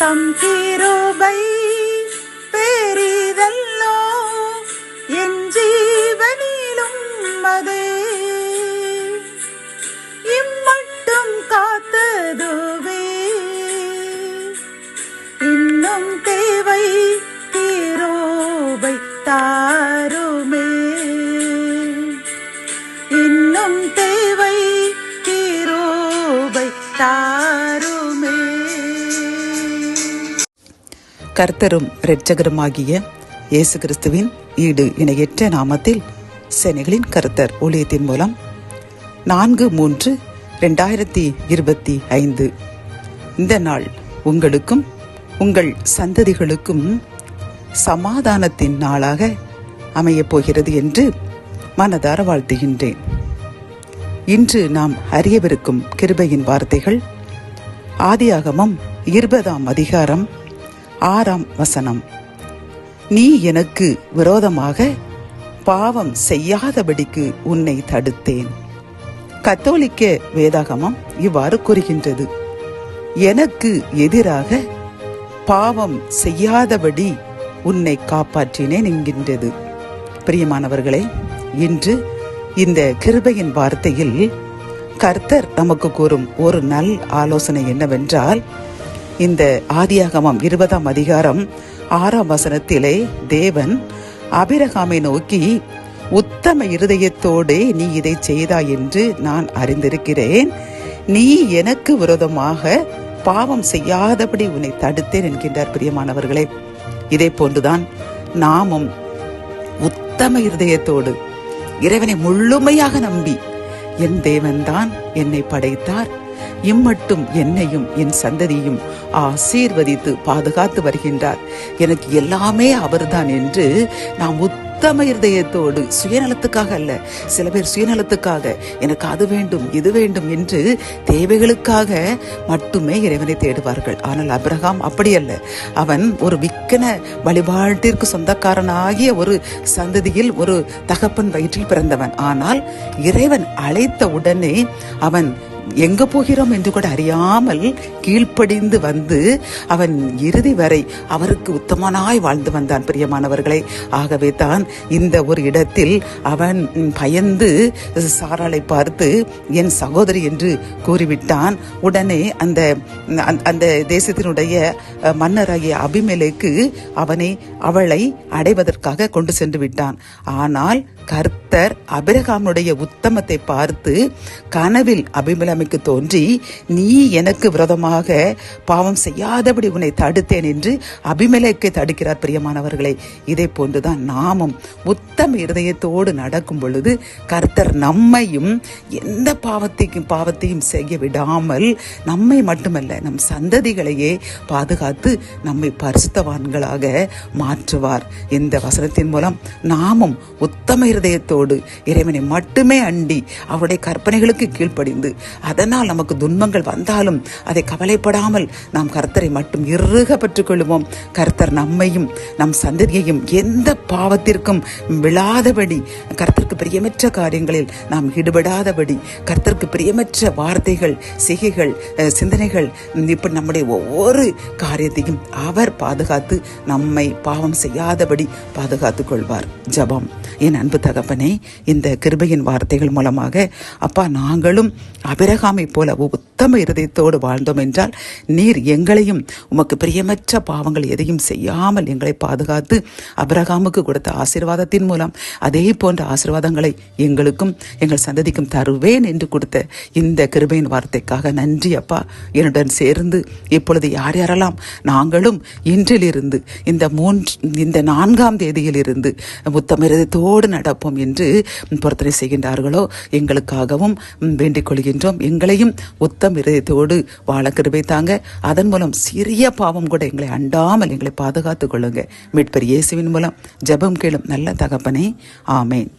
தம் கிருபை பெரிதல்லோ என் ஜீவனிலும் அதே இம்மட்டும் காத்ததுவே இன்னும் தேவை கிருபை தாருமே இன்னும் தேவை கிருபை தாருமே. கர்த்தரும் இரட்சகருமாகிய இயேசு கிறிஸ்துவின் ஈடு இணையற்ற நாமத்தில் சேனைகளின் கர்த்தர் ஊழியத்தின் மூலம் 4/3/2025 இந்த நாள் உங்களுக்கும் உங்கள் சந்ததிகளுக்கும் சமாதானத்தின் நாளாக அமையப் போகிறது என்று மனதார வாழ்த்துகின்றேன். இன்று நாம் அறியவிருக்கும் கிருபையின் வார்த்தைகள் ஆதியாகமம் 20 6 நீ எனக்கு விரோதமாக பாவம் செய்யாதபடிக்கு உன்னை தடுத்தேன். கத்தோலிக்க வேதாகமம் இவ்வாறு கூறுகின்றது, எனக்கு எதிராக பாவம் செய்யாதபடி உன்னை காப்பாற்றினேன் என்கின்றது. பிரியமானவர்களே, இன்று இந்த கிருபையின் வார்த்தையில் கர்த்தர் நமக்கு கூறும் ஒரு நல் ஆலோசனை என்னவென்றால், இந்த ஆதியாகமம் 20 6 தேவன் ஆபிரகாமை நோக்கி, உத்தம இருதயத்தோடே நீ இதை செய்தாய் என்று நான் அறிந்திருக்கிறேன். நீ எனக்கு விரோதமாக பாவம் செய்யாதபடி உன்னை தடுத்தேன் என்கின்றார். பிரியமானவர்களே, இதே போன்றுதான் நாமும் உத்தம இருதயத்தோடு இறைவனை முழுமையாக நம்பி, என் தேவன்தான் என்னை படைத்தார், இம்மட்டும் என்னையும் என் சந்ததியும் ஆசீர்வதித்து பாதுகாத்து வருகின்றார், எனக்கு எல்லாமே அவர்தான் என்று நாம் உத்தம இருதயத்தோடு, சுயநலத்துக்காக அல்ல. சில பேர் சுயநலத்துக்காக எனக்கு அது வேண்டும் இது வேண்டும் என்று தேவைகளுக்காக மட்டுமே இறைவனை தேடுவார்கள். ஆனால் ஆபிரகாம் அப்படி அல்ல. அவன் ஒரு விக்கன வழிபாட்டிற்கு சொந்தக்காரனாகிய ஒரு சந்ததியில் ஒரு தகப்பன் வயிற்றில் பிறந்தவன். ஆனால் இறைவன் அழைத்த உடனே அவன் எங்க போகிறோம் என்று கூட அறியாமல் கீழ்ப்படிந்து வந்து அவன் இறுதி வரை அவருக்கு உத்தமனாய் வாழ்ந்து வந்தான். பிரியமானவர்களை, ஆகவே தான் இந்த ஒரு இடத்தில் அவன் பயந்து சாராளை பார்த்து என் சகோதரி என்று கூறிவிட்டான். உடனே அந்த தேசத்தினுடைய மன்னராகிய அபிமெலேக்கு அவளை அடைவதற்காக கொண்டு சென்று விட்டான். ஆனால் கர்த்தர் ஆபிரகாமுடைய உத்தமத்தை பார்த்து கனவில் அபிமெலேக்கு தோன்றி, நீ எனக்கு விரோதமாக பாவம் செய்யாதபடி உன்னை தடுத்தேன் என்று அபிமெலேக்கை தடுக்கிறார். பிரியமானவர்களே, இதே போன்றுதான் நாமும் உத்தம இருதயத்தோடு நடக்கும் பொழுது கர்த்தர் நம்மையும் எந்த பாவத்தையும் செய்ய விடாமல் நம்மை மட்டுமல்ல நம் சந்ததிகளையே பாதுகாத்து நம்மை பரிசுத்தவான்களாக மாற்றுவார். இந்த வசனத்தின் மூலம் நாமும் உத்தம இருதயத்தோடு இறைவனை மட்டுமே அண்டி அவருடைய கற்பனைகளுக்கு கீழ்ப்படிந்து, அதனால் நமக்கு துன்பங்கள் வந்தாலும் அதை கவலைப்படாமல் நாம் கர்த்தரை மட்டும் இறுக பெற்றுக் கொள்வோம். கர்த்தர் நம்மையும் நம் சந்ததியையும் எந்த பாவத்திற்கும் விழாதபடி, கர்த்தருக்கு பிரியமற்ற காரியங்களில் நாம் ஈடுபடாதபடி, கர்த்தருக்கு பிரியமற்ற வார்த்தைகள், செய்கைகள், சிந்தனைகள், இப்படி நம்முடைய ஒவ்வொரு காரியத்தையும் அவர் பாதுகாத்து நம்மை பாவம் செய்யாதபடி பாதுகாத்துக் கொள்வார். ஜெபம். என் அன்பு தகப்பனே, இந்த கிருபையின் வார்த்தைகள் மூலமாக அப்பா, நாங்களும் ஆபிரகாமை போல உத்தம இருதயத்தோடு வாழ்ந்தோம் என்றால் நீர் எங்களையும் உமக்கு பிரியமற்ற பாவங்கள் எதையும் செய்யாமல் எங்களை பாதுகாத்து ஆபிரகாமுக்கு கொடுத்த ஆசீர்வாதத்தின் மூலம் அதே போன்ற ஆசீர்வாதங்களை எங்களுக்கும் எங்கள் சந்ததிக்கும் தருவேன் என்று கொடுத்த இந்த கிருபையின் வார்த்தைக்காக நன்றி அப்பா. என்னுடன் சேர்ந்து இப்பொழுது யார் யாரெல்லாம் நாங்களும் இன்றிலிருந்து இந்த 4ஆம் தேதியிலிருந்து உத்தம இருதயத்தோடு நடப்போம் என்று பொருத்தனை செய்கின்றார்களோ எங்களுக்காகவும் வேண்டிக் கொள்கின்றோம். எங்களையும் உத்தம இருதயத்தோடு வாழ கிருபை தாங்க. அதன் மூலம் சிறிய பாவம் கூட எங்களை அண்டாமல் எங்களை பாதுகாத்துக் கொள்ளுங்க. மீட்பர் இயேசுவின் மூலம் ஜெபம் கேளும் நல்ல தகப்பனே, ஆமேன்.